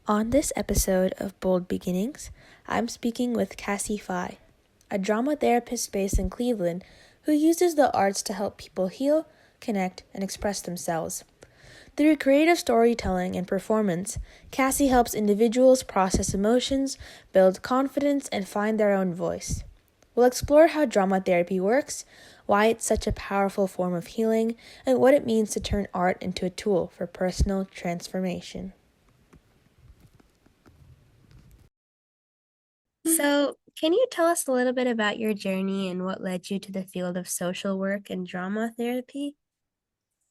On this episode of Bold Beginnings, I'm speaking with Cassey Fye, a drama therapist based in Cleveland who uses the arts to help people heal, connect, and express themselves. Through creative storytelling and performance, Cassey helps individuals process emotions, build confidence, and find their own voice. We'll explore how drama therapy works, why it's such a powerful form of healing, and what it means to turn art into a tool for personal transformation. So, can you tell us a little bit about your journey and what led you to the field of social work and drama therapy?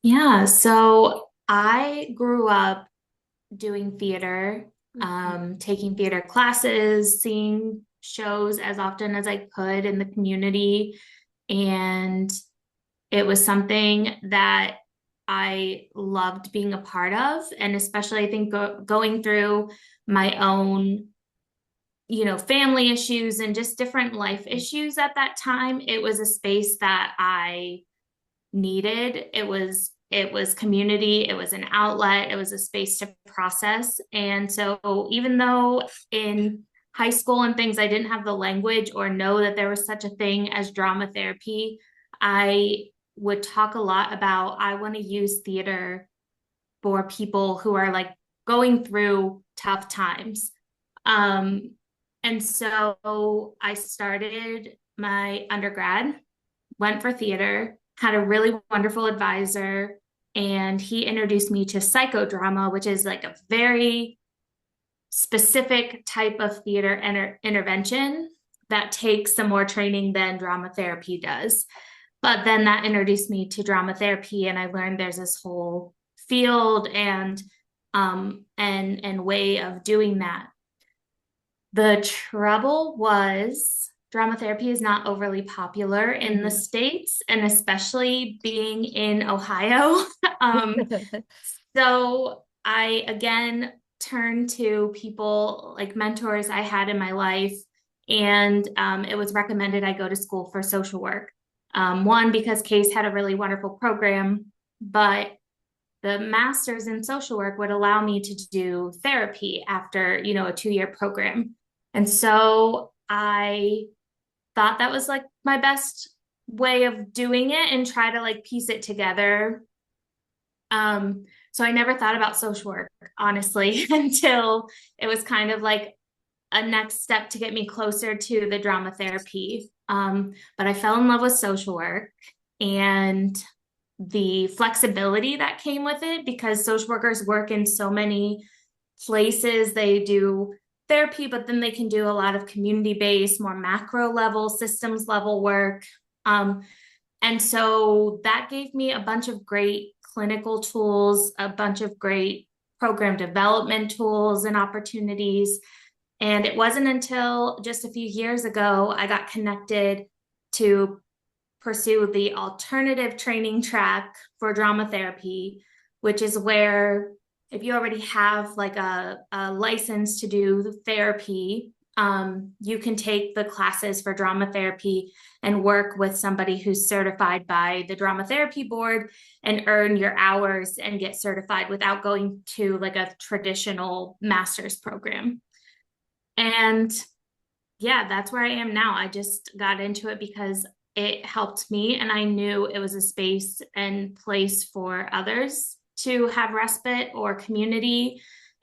Yeah, so I grew up doing theater, taking theater classes, seeing shows as often as I could in the community. And it was something that I loved being a part of. And especially, I think going through my own, family issues and just different life issues at that time, it was a space that I needed. It was community, it was an outlet, it was a space to process. And so even though in high school and things I didn't have the language or know that there was such a thing as drama therapy, I would talk a lot about I want to use theater for people who are like going through tough times. Um, and so I started my undergrad, went for theater, had a really wonderful advisor, and he introduced me to psychodrama, which is like a very specific type of theater intervention that takes some more training than drama therapy does. But then that introduced me to drama therapy, and I learned there's this whole field and way of doing that. The trouble was drama therapy is not overly popular in the Mhm. States, and especially being in Ohio. um, so I again turned to people like mentors I had in my life, and it was recommended I go to school for social work. One, because Case had a really wonderful program, but the master's in social work would allow me to do therapy after, a 2-year program. And so I thought that was like my best way of doing it and try to like piece it together. So I never thought about social work, honestly, until it was kind of like a next step to get me closer to the drama therapy. But I fell in love with social work and the flexibility that came with it because social workers work in so many places. They do therapy, but then they can do a lot of community based, more macro level, systems level work. Um, and so that gave me a bunch of great clinical tools, a bunch of great program development tools and opportunities. And it wasn't until just a few years ago I got connected to pursue the alternative training track for drama therapy, which is where if you already have like a license to do therapy, you can take the classes for drama therapy and work with somebody who's certified by the drama therapy board and earn your hours and get certified without going to like a traditional master's program. And yeah, that's where I am now. I just got into it because it helped me, and I knew it was a space and place for others to have respite or community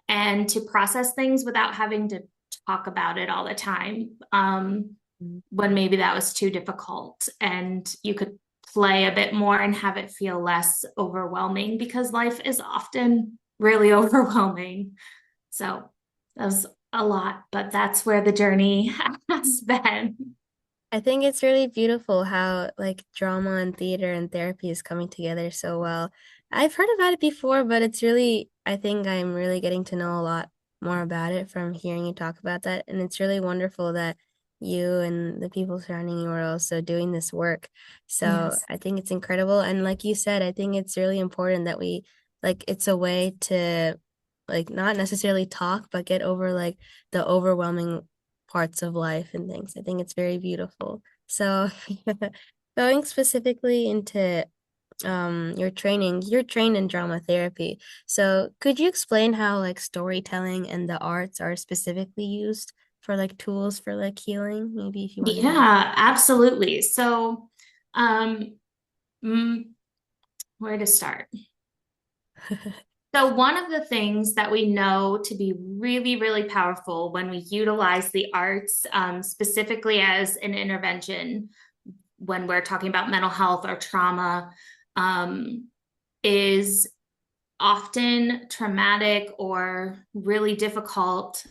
and to process things without having to talk about it all the time. When maybe that was too difficult, and you could play a bit more and have it feel less overwhelming because life is often really overwhelming. So that was a lot, but that's where the journey has been. I think it's really beautiful how like drama and theater and therapy is coming together so well. I've heard about it before, but it's really, I think I'm really getting to know a lot more about it from hearing you talk about that. And it's really wonderful that you and the people surrounding you are also doing this work. So Yes. I think it's incredible. And like you said, I think it's really important that we like it's a way to like not necessarily talk, but get over like the overwhelming parts of life and things. I think it's very beautiful. So, going specifically into you're trained in drama therapy. So could you explain how like storytelling and the arts are specifically used for like tools for like healing? Maybe if you want to go. Yeah, absolutely. So, um, mm, where to start? So, one of the things that we know to be really, really powerful when we utilize the arts, specifically as an intervention when we're talking about mental health or trauma, um, is often traumatic or really difficult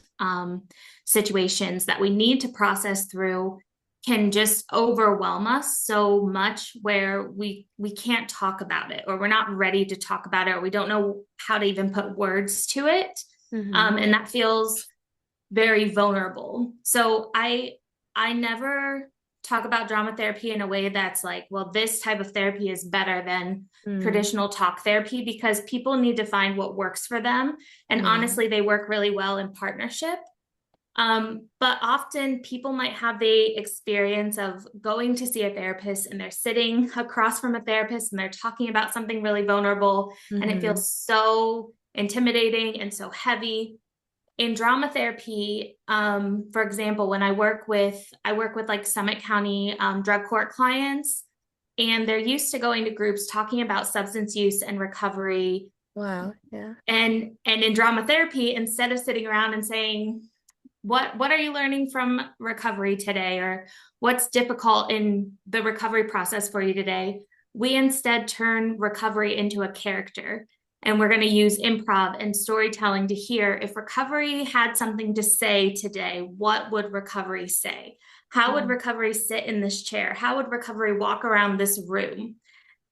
situations that we need to process through can just overwhelm us so much where we can't talk about it or we're not ready to talk about it or we don't know how to even put words to it, Mm-hmm. and that feels very vulnerable. So I never talk about drama therapy in a way that's like, well, this type of therapy is better than Mm, traditional talk therapy because people need to find what works for them. And yeah. honestly, they work really well in partnership. But often people might have the experience of going to see a therapist and they're sitting across from a therapist and they're talking about something really vulnerable and it Mm-hmm. feels so intimidating and so heavy in drama therapy, for example, when I work with like Summit County drug court clients, and they're used to going to groups talking about substance use and recovery. Wow. Yeah. And in drama therapy, instead of sitting around and saying, what are you learning from recovery today? Or what's difficult in the recovery process for you today? We instead turn recovery into a character. And we're going to use improv and storytelling to hear if recovery had something to say today, what would recovery say? How would Mm, recovery sit in this chair? How would recovery walk around this room?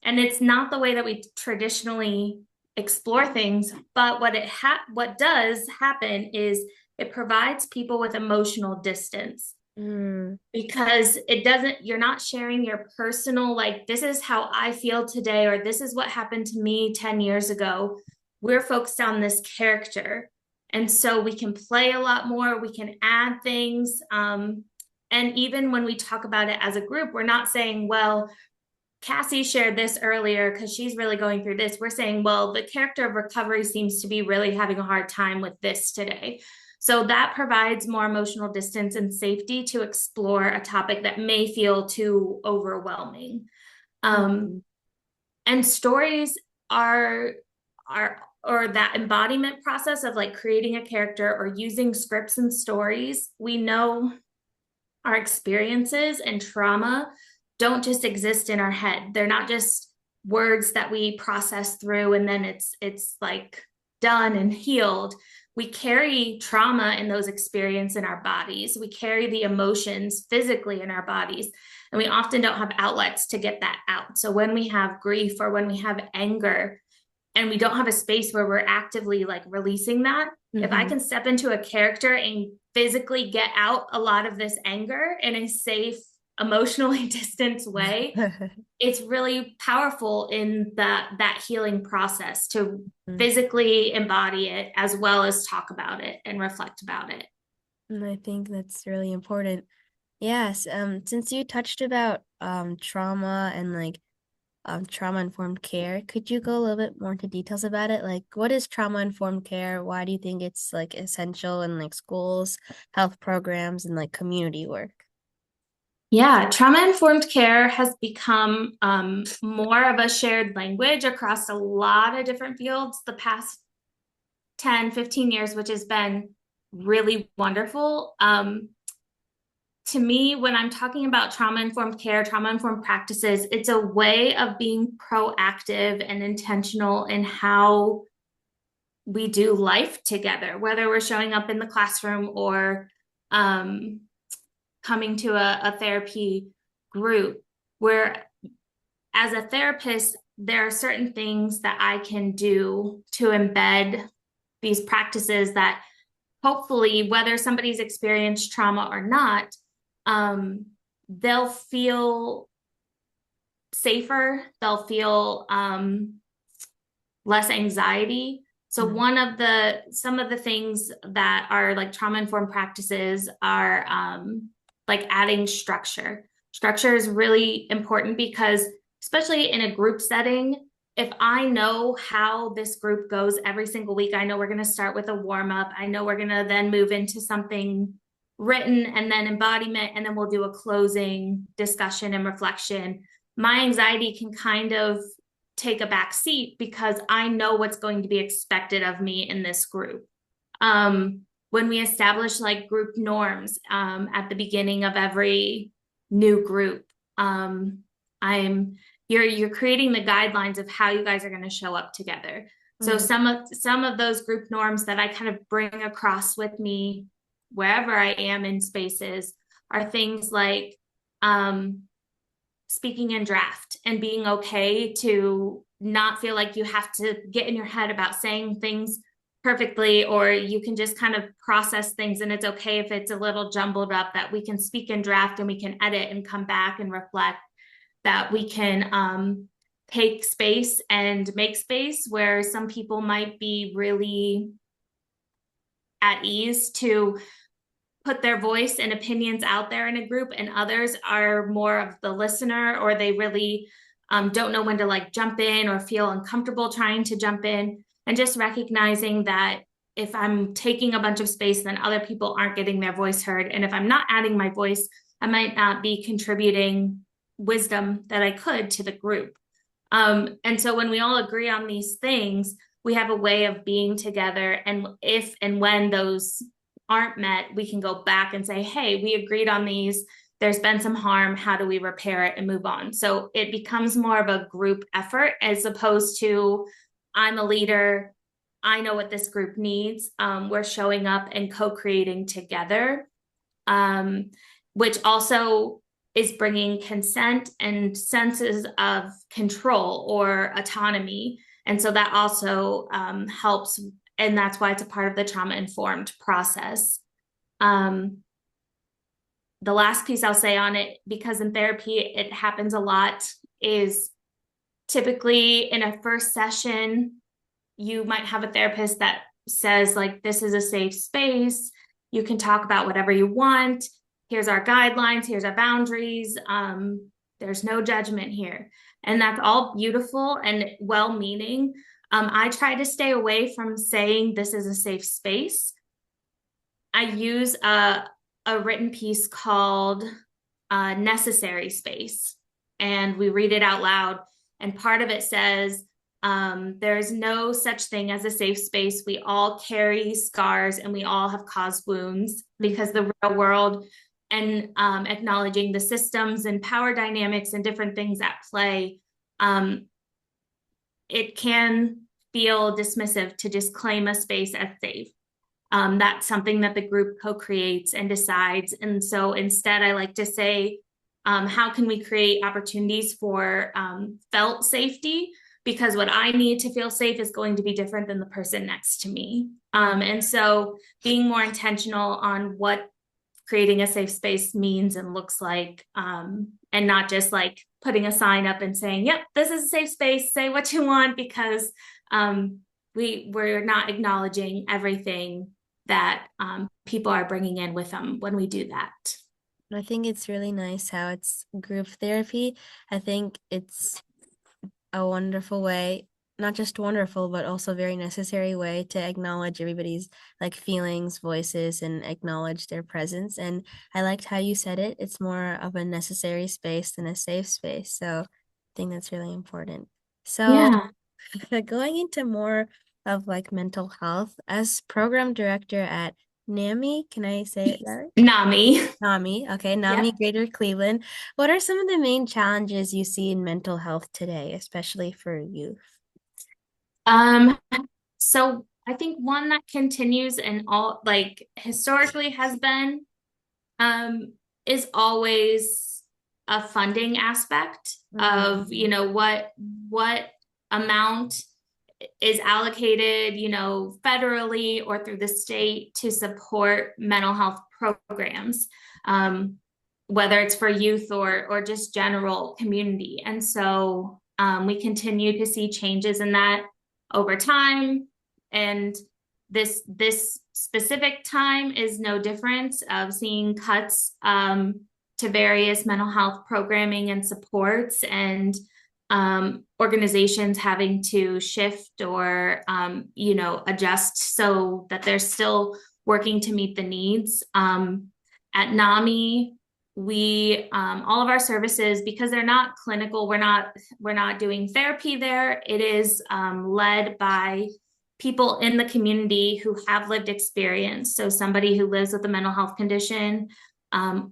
And it's not the way that we traditionally explore things, but what does happen is it provides people with emotional distance mm, because it doesn't you're not sharing your personal like this is how I feel today or this is what happened to me 10 years ago. We're focused on this character, and so we can play a lot more, we can add things, and even when we talk about it as a group, we're not saying, well, Cassey shared this earlier because she's really going through this. We're saying, well, the character of recovery seems to be really having a hard time with this today. So that provides more emotional distance and safety to explore a topic that may feel too overwhelming. Um, mm, and stories are or that embodiment process of like creating a character or using scripts and stories. We know our experiences and trauma don't just exist in our head. They're not just words that we process through and then it's like done and healed. We carry trauma in those experiences in our bodies. We carry the emotions physically in our bodies, and we often don't have outlets to get that out. So when we have grief or when we have anger, and we don't have a space where we're actively like releasing that, if I mm-hmm. can step into a character and physically get out a lot of this anger in a safe, emotionally distanced way, it's really powerful in that healing process to Mm. physically embody it as well as talk about it and reflect about it. And I think that's really important. Yes, since you touched about trauma and like trauma informed care, could you go a little bit more into details about it? Like what is trauma informed care? Why do you think it's like essential in like schools, health programs, and like community work? Yeah, trauma informed care has become more of a shared language across a lot of different fields the past 10, 15 years, which has been really wonderful. To me, when I'm talking about trauma informed care, trauma informed practices, it's a way of being proactive and intentional in how we do life together, whether we're showing up in the classroom or um, coming to a therapy group, where as a therapist, there are certain things that I can do to embed these practices that hopefully, whether somebody's experienced trauma or not, um, they'll feel safer, they'll feel less anxiety. So Mm. some of the things that are like trauma informed practices are like adding structure. Structure is really important because especially in a group setting, if I know how this group goes every single week, I know we're going to start with a warm up. I know we're going to then move into something written and then embodiment, and then we'll do a closing discussion and reflection. My anxiety can kind of take a back seat because I know what's going to be expected of me in this group. When we establish like group norms at the beginning of every new group, you're creating the guidelines of how you guys are going to show up together. So some of those group norms that I kind of bring across with me wherever I am in spaces are things like speaking in draft and being okay to not feel like you have to get in your head about saying things perfectly, or you can just kind of process things and it's okay if it's a little jumbled up, that we can speak in draft and we can edit and come back and reflect, that we can take space and make space where some people might be really at ease to put their voice and opinions out there in a group, and others are more of the listener, or they really don't know when to like jump in or feel uncomfortable trying to jump in. And just recognizing that if I'm taking a bunch of space, then other people aren't getting their voice heard. And if I'm not adding my voice, I might not be contributing wisdom that I could to the group. And so when we all agree on these things, we have a way of being together. And if and when those aren't met, we can go back and say, hey, we agreed on these. There's been some harm. How do we repair it and move on? So it becomes more of a group effort as opposed to I'm a leader. I know what this group needs. We're showing up and co-creating together, which also is bringing consent and senses of control or autonomy. And so that also helps. And that's why it's a part of the trauma-informed process. The last piece I'll say on it, because in therapy it happens a lot, is typically in a first session, you might have a therapist that says, like, this is a safe space. You can talk about whatever you want. Here's our guidelines. Here's our boundaries. There's no judgment here. And that's all beautiful and well-meaning. I try to stay away from saying this is a safe space. I use a written piece called Necessary Space, and we read it out loud. And part of it says, there's no such thing as a safe space. We all carry scars and we all have caused wounds, because the real world, and acknowledging the systems and power dynamics and different things at play, it can feel dismissive to just claim a space as safe. That's something that the group co-creates and decides. And so instead, I like to say, how can we create opportunities for felt safety? Because what I need to feel safe is going to be different than the person next to me. And so being more intentional on what creating a safe space means and looks like, and not just like putting a sign up and saying, yep, this is a safe space, say what you want, because we're not acknowledging everything that people are bringing in with them when we do that. I think it's really nice how it's group therapy. I think it's a wonderful way, not just wonderful, but also very necessary way to acknowledge everybody's like feelings, voices, and acknowledge their presence. And I liked how you said it. It's more of a necessary space than a safe space. So I think that's really important. So going into more of like mental health, as program director at NAMI, can I say it right? NAMI, okay, NAMI Yep. Greater Cleveland. What are some of the main challenges you see in mental health today, especially for youth? So I think one that continues and all like historically has been, is always a funding aspect of, you know, what amount is allocated, you know, federally or through the state to support mental health programs, whether it's for youth or just general community. And so we continue to see changes in that over time. And this specific time is no different of seeing cuts to various mental health programming and supports. And organizations having to shift or, adjust so that they're still working to meet the needs. At NAMI, we all of our services, because they're not clinical, we're not doing therapy there. It is led by people in the community who have lived experience. So somebody who lives with a mental health condition,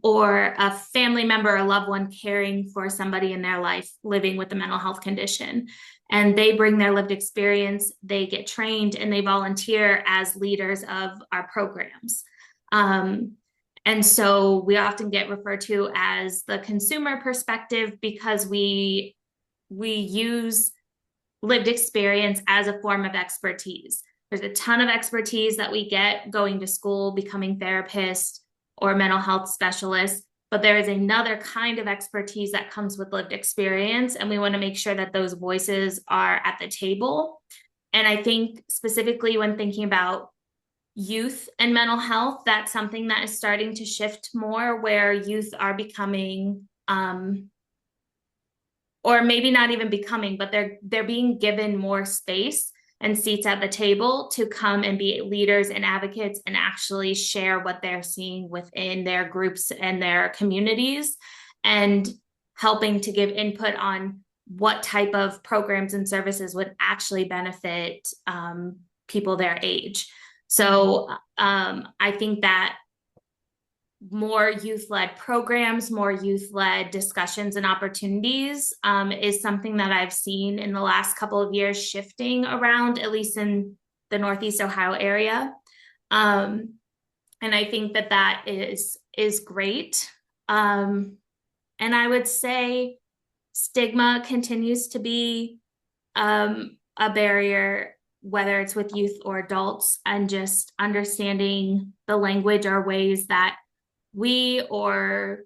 or a family member or loved one caring for somebody in their life living with a mental health condition. And they bring their lived experience, they get trained, and they volunteer as leaders of our programs. And so we often get referred to as the consumer perspective because we use lived experience as a form of expertise. There's a ton of expertise that we get going to school, becoming therapists or mental health specialists, but there is another kind of expertise that comes with lived experience, and we want to make sure that those voices are at the table. And I think specifically when thinking about youth and mental health, that's something that is starting to shift more, where youth are becoming or maybe not even becoming, but they're being given more space and seats at the table to come and be leaders and advocates and actually share what they're seeing within their groups and their communities, and helping to give input on what type of programs and services would actually benefit people their age. So I think that more youth-led programs, more youth-led discussions and opportunities is something that I've seen in the last couple of years shifting around, at least in the Northeast Ohio area. And I think that is great. And I would say stigma continues to be a barrier, whether it's with youth or adults, and just understanding the language or ways that we or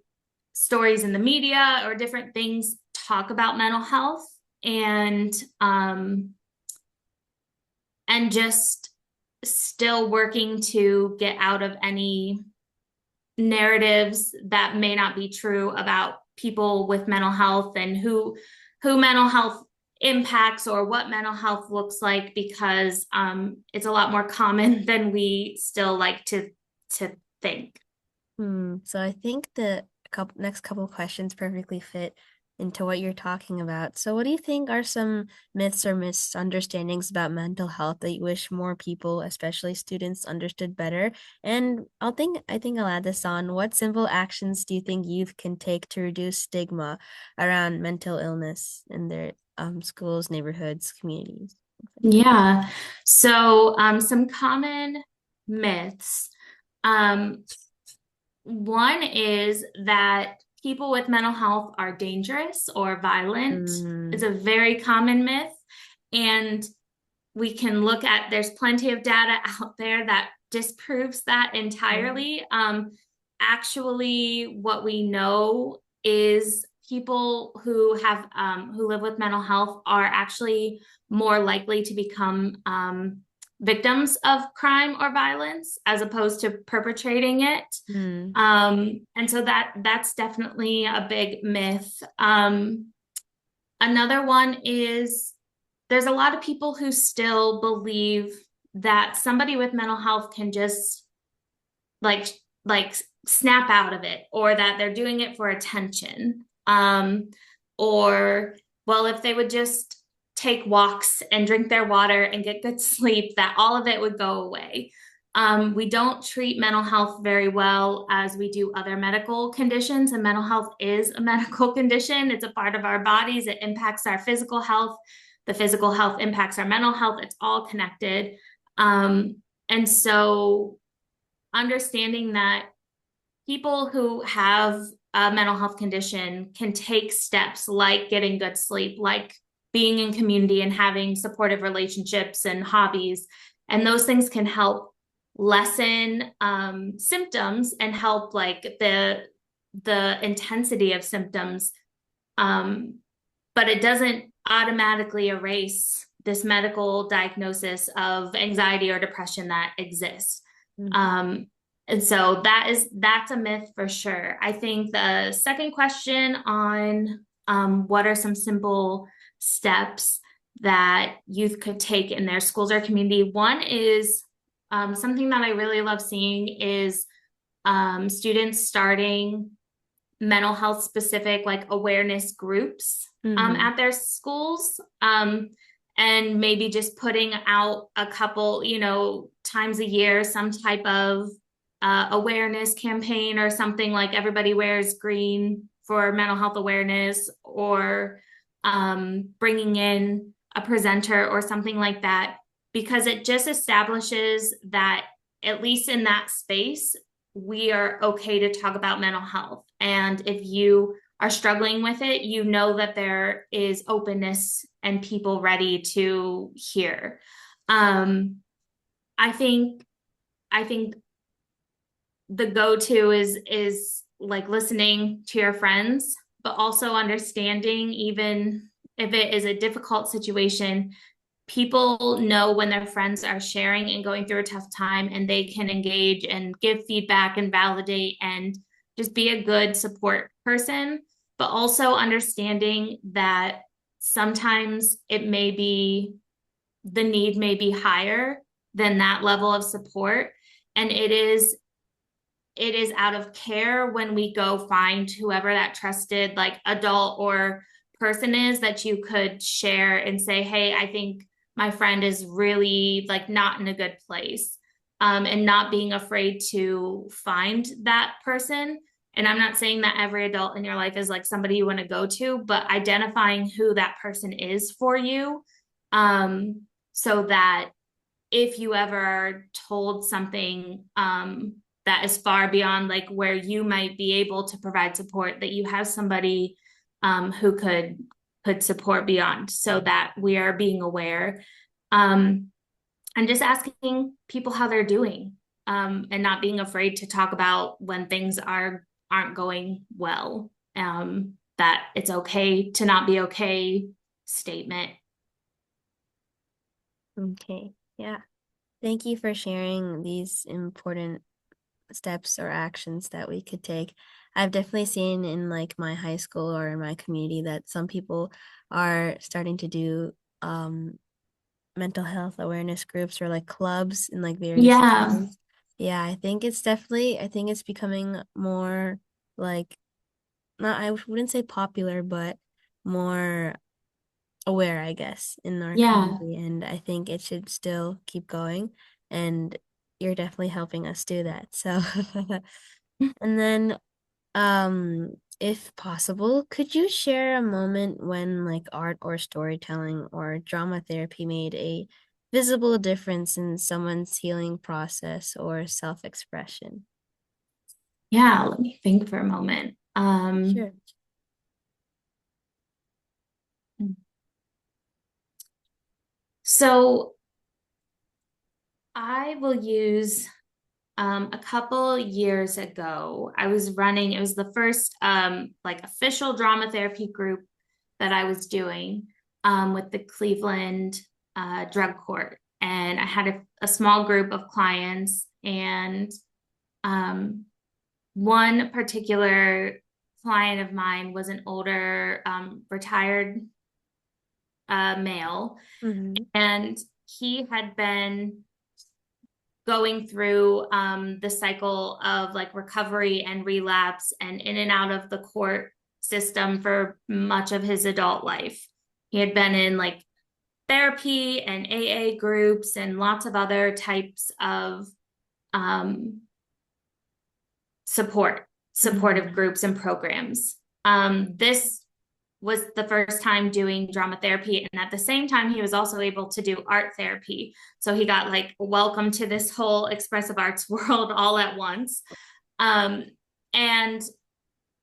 stories in the media or different things talk about mental health, and just still working to get out of any narratives that may not be true about people with mental health and who mental health impacts or what mental health looks like, because it's a lot more common than we still like to think. So I think the next couple of questions perfectly fit into what you're talking about. So what do you think are some myths or misunderstandings about mental health that you wish more people, especially students, understood better? And I think I'll add this on. What simple actions do you think youth can take to reduce stigma around mental illness in their schools, neighborhoods, communities? Yeah. So some common myths. One is that people with mental health are dangerous or violent. It's a very common myth. And we can look at, there's plenty of data out there that disproves that entirely. Actually, what we know is people who have who live with mental health are actually more likely to become victims of crime or violence as opposed to perpetrating it. And so that's definitely a big myth. Another one is there's a lot of people who still believe that somebody with mental health can just like snap out of it, or that they're doing it for attention. Or, well, if they would just take walks and drink their water and get good sleep, that all of it would go away. We don't treat mental health very well as we do other medical conditions, and mental health is a medical condition. It's a part of our bodies. It impacts our physical health. The physical health impacts our mental health. It's all connected. And so understanding that people who have a mental health condition can take steps like getting good sleep, like being in community and having supportive relationships and hobbies, and those things can help lessen symptoms and help like the intensity of symptoms, but it doesn't automatically erase this medical diagnosis of anxiety or depression that exists. And so that's a myth for sure. I think the second question on what are some simple steps that youth could take in their schools or community. One is something that I really love seeing is students starting mental health specific like awareness groups at their schools, and maybe just putting out a couple, times a year, some type of awareness campaign or something like everybody wears green for mental health awareness, or bringing in a presenter or something like that, because it just establishes that at least in that space, we are okay to talk about mental health. And if you are struggling with it, you know that there is openness and people ready to hear. I think the go-to is like listening to your friends, but also understanding, even if it is a difficult situation, people know when their friends are sharing and going through a tough time, and they can engage and give feedback and validate and just be a good support person, but also understanding that sometimes the need may be higher than that level of support. And it is out of care when we go find whoever that trusted like adult or person is that you could share and say, hey, I think my friend is really like not in a good place, and not being afraid to find that person. And I'm not saying that every adult in your life is like somebody you want to go to, but identifying who that person is for you, so that if you ever are told something that is far beyond like where you might be able to provide support, that you have somebody who could support beyond, so that we are being aware, and just asking people how they're doing, and not being afraid to talk about when things aren't going well, that it's okay to not be okay statement. Okay. Yeah. Thank you for sharing these important steps or actions that we could take. I've definitely seen in like my high school or in my community that some people are starting to do mental health awareness groups or like clubs in like various Yeah. towns. Yeah, I think it's becoming more like, not, I wouldn't say popular, but more aware, I guess, in our Yeah. community. And I think it should still keep going. And you're definitely helping us do that. So, and then, if possible, could you share a moment when like art or storytelling or drama therapy made a visible difference in someone's healing process or self-expression? Yeah, let me think for a moment. Sure. So I will use a couple years ago, I was running, it was the first like official drama therapy group that I was doing with the Cleveland drug court. And I had a small group of clients, and um, one particular client of mine was an older retired male, Mm-hmm. and he had been going through the cycle of like recovery and relapse and in and out of the court system for much of his adult life. He had been in like therapy and AA groups and lots of other types of um, supportive groups and programs. This was the first time doing drama therapy, and at the same time he was also able to do art therapy, so he got like welcome to this whole expressive arts world all at once. And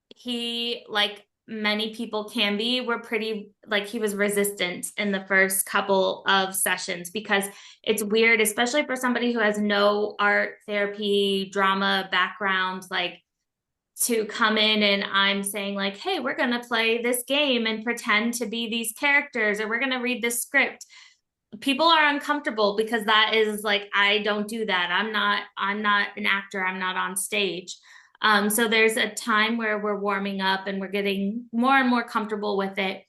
he, like many people can be, were pretty like, he was resistant in the first couple of sessions, because it's weird, especially for somebody who has no art therapy drama background, like to come in and I'm saying like, hey, we're going to play this game and pretend to be these characters, or we're going to read this script. People are uncomfortable because that is like, I don't do that. I'm not an actor. I'm not on stage. So there's a time where we're warming up and we're getting more and more comfortable with it.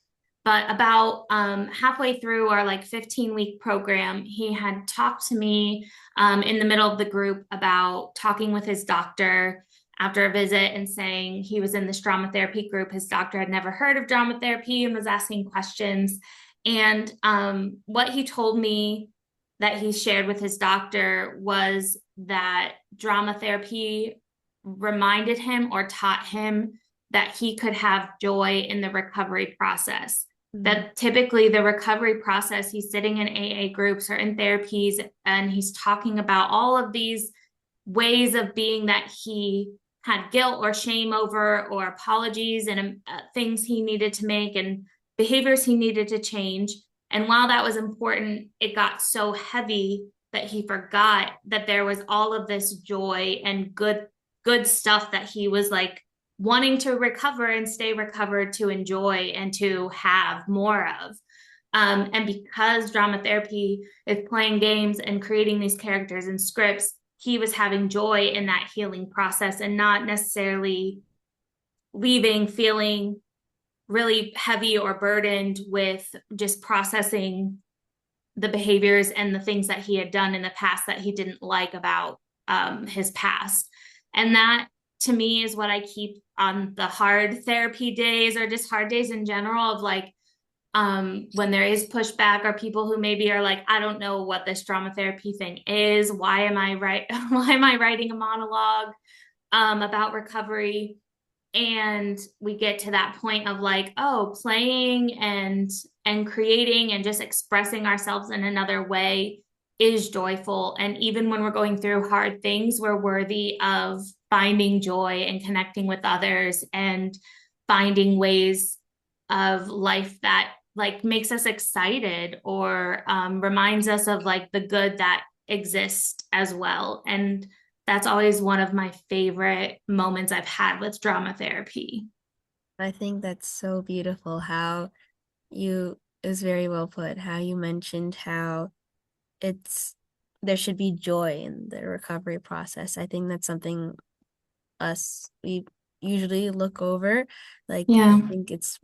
But about halfway through our like 15-week program, he had talked to me in the middle of the group about talking with his doctor after a visit and saying he was in this drama therapy group. His doctor had never heard of drama therapy and was asking questions. And what he told me that he shared with his doctor was that drama therapy reminded him or taught him that he could have joy in the recovery process. That typically the recovery process, he's sitting in AA groups or in therapies, and he's talking about all of these ways of being that he had guilt or shame over, or apologies and things he needed to make and behaviors he needed to change. And while that was important, it got so heavy that he forgot that there was all of this joy and good stuff that he was like wanting to recover and stay recovered to enjoy and to have more of. And because drama therapy is playing games and creating these characters and scripts, he was having joy in that healing process and not necessarily leaving feeling really heavy or burdened with just processing the behaviors and the things that he had done in the past that he didn't like about his past. And that to me is what I keep on the hard therapy days, or just hard days in general, of like when there is pushback, or people who maybe are like, I don't know what this drama therapy thing is. Why am I writing a monologue about recovery? And we get to that point of like, oh, playing and creating and just expressing ourselves in another way is joyful. And even when we're going through hard things, we're worthy of finding joy and connecting with others and finding ways of life that like makes us excited, or reminds us of like the good that exists as well. And that's always one of my favorite moments I've had with drama therapy. I think that's so beautiful how it was very well put, how you mentioned how there should be joy in the recovery process. I think that's something we usually look over. Like, Yeah. I think it's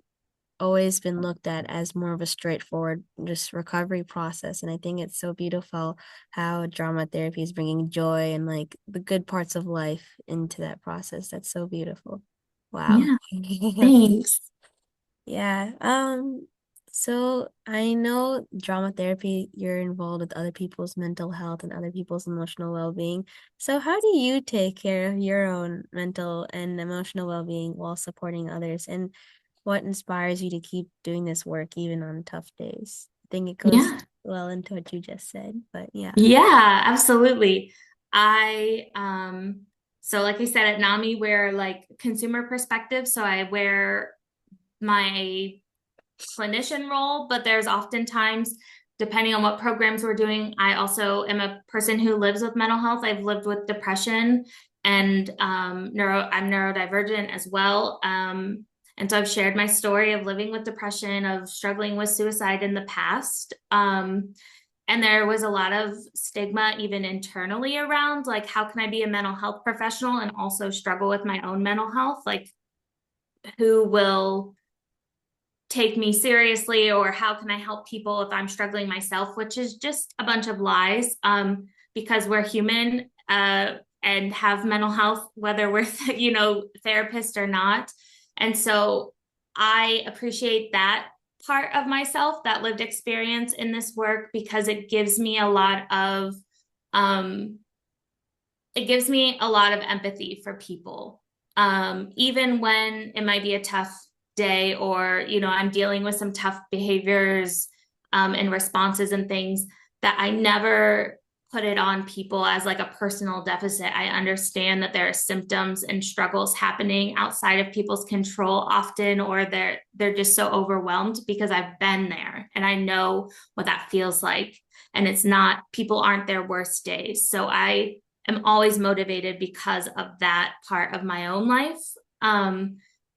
always been looked at as more of a straightforward just recovery process, and I think it's so beautiful how drama therapy is bringing joy and like the good parts of life into that process. That's so beautiful. Wow. Yeah. Thanks. Yeah. So I know drama therapy, you're involved with other people's mental health and other people's emotional well-being. So how do you take care of your own mental and emotional well-being while supporting others? And what inspires you to keep doing this work even on tough days? I think it goes Yeah. well into what you just said, but yeah. Yeah, absolutely. I so like I said, at NAMI wear like consumer perspective. So I wear my clinician role, but there's oftentimes, depending on what programs we're doing, I also am a person who lives with mental health. I've lived with depression and I'm neurodivergent as well. And so I've shared my story of living with depression, of struggling with suicide in the past. And there was a lot of stigma even internally around like, how can I be a mental health professional and also struggle with my own mental health? Like, who will take me seriously, or how can I help people if I'm struggling myself, which is just a bunch of lies, because we're human and have mental health, whether we're therapists or not. And so I appreciate that part of myself, that lived experience in this work, because it gives me a lot of empathy for people, even when it might be a tough day, or I'm dealing with some tough behaviors and responses and things, that I never put it on people as like a personal deficit. I understand that there are symptoms and struggles happening outside of people's control often, or they're just so overwhelmed, because I've been there and I know what that feels like. And people aren't their worst days. So I am always motivated because of that part of my own life.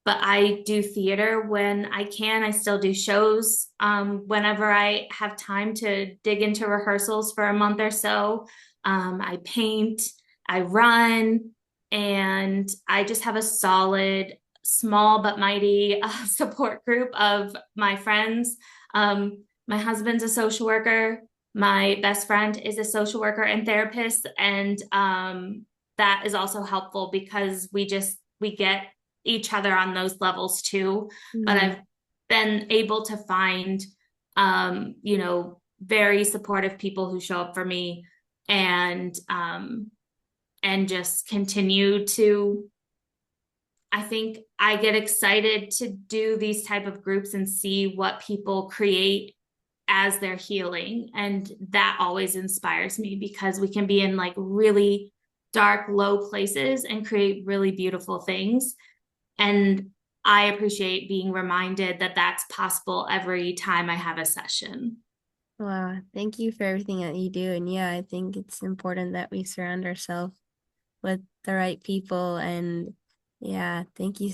But I do theater when I can. I still do shows whenever I have time to dig into rehearsals for a month or so. I paint, I run, and I just have a solid small but mighty support group of my friends. My husband's a social worker. My best friend is a social worker and therapist, and that is also helpful because we get each other on those levels too. But Mhm. I've been able to find, very supportive people who show up for me, and just continue to. I think I get excited to do these type of groups and see what people create as they're healing. And that always inspires me because we can be in like really dark, low places and create really beautiful things. And I appreciate being reminded that that's possible every time I have a session. Wow, thank you for everything that you do. And yeah, I think it's important that we surround ourselves with the right people. And yeah, thank you.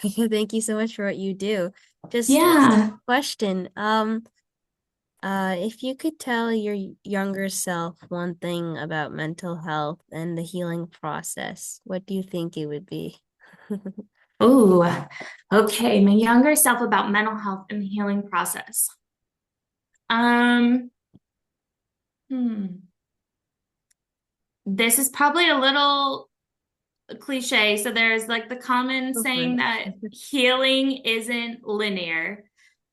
Thank you so much for what you do. Just last Yeah. question. If you could tell your younger self one thing about mental health and the healing process, what do you think it would be? Oh, okay. My younger self about mental health and the healing process. Um, hmm. This is probably a little cliche. So there's like the common Go for saying it. that healing isn't linear,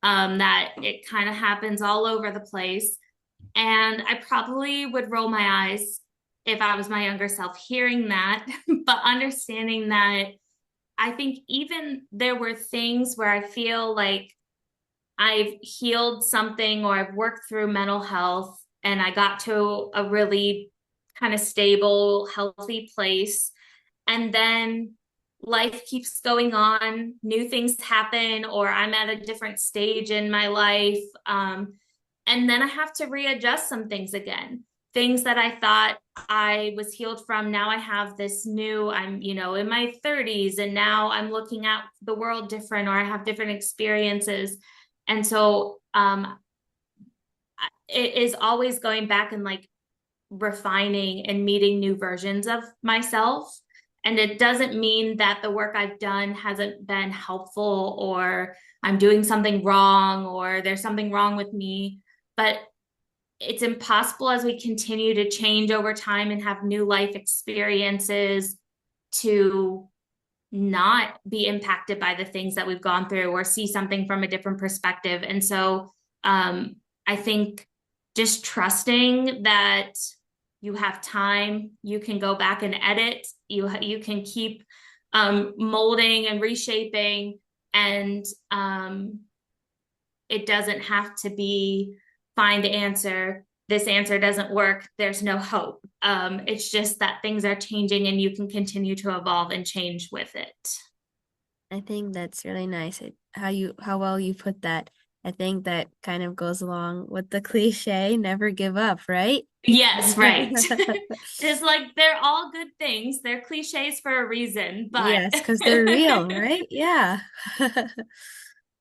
that it kind of happens all over the place. And I probably would roll my eyes if I was my younger self hearing that, but understanding that I think even there were things where I feel like I've healed something or I've worked through mental health and I got to a really kind of stable, healthy place. And then life keeps going on, new things happen, or I'm at a different stage in my life. And then I have to readjust some things again. Things that I thought I was healed from. Now I have this new, I'm, in my 30s, and now I'm looking at the world different, or I have different experiences. And so it is always going back and like refining and meeting new versions of myself. And it doesn't mean that the work I've done hasn't been helpful or I'm doing something wrong or there's something wrong with me. But it's impossible as we continue to change over time and have new life experiences to not be impacted by the things that we've gone through or see something from a different perspective. And so I think just trusting that you have time, you can go back and edit, you can keep molding and reshaping, and it doesn't have to be find the answer. This answer doesn't work. There's no hope. It's just that things are changing and you can continue to evolve and change with it. I think that's really nice. How well you put that. I think that kind of goes along with the cliche, never give up, right? Yes, right. It's like they're all good things. They're cliches for a reason, but Yes, because they're real, right? Yeah.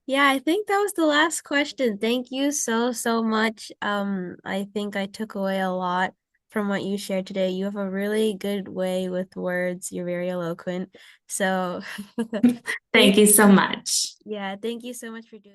Yeah, I think that was the last question. Thank you so, so much. I think I took away a lot from what you shared today. You have a really good way with words. You're very eloquent. So thank thank you so much. yeah, thank you so much for doing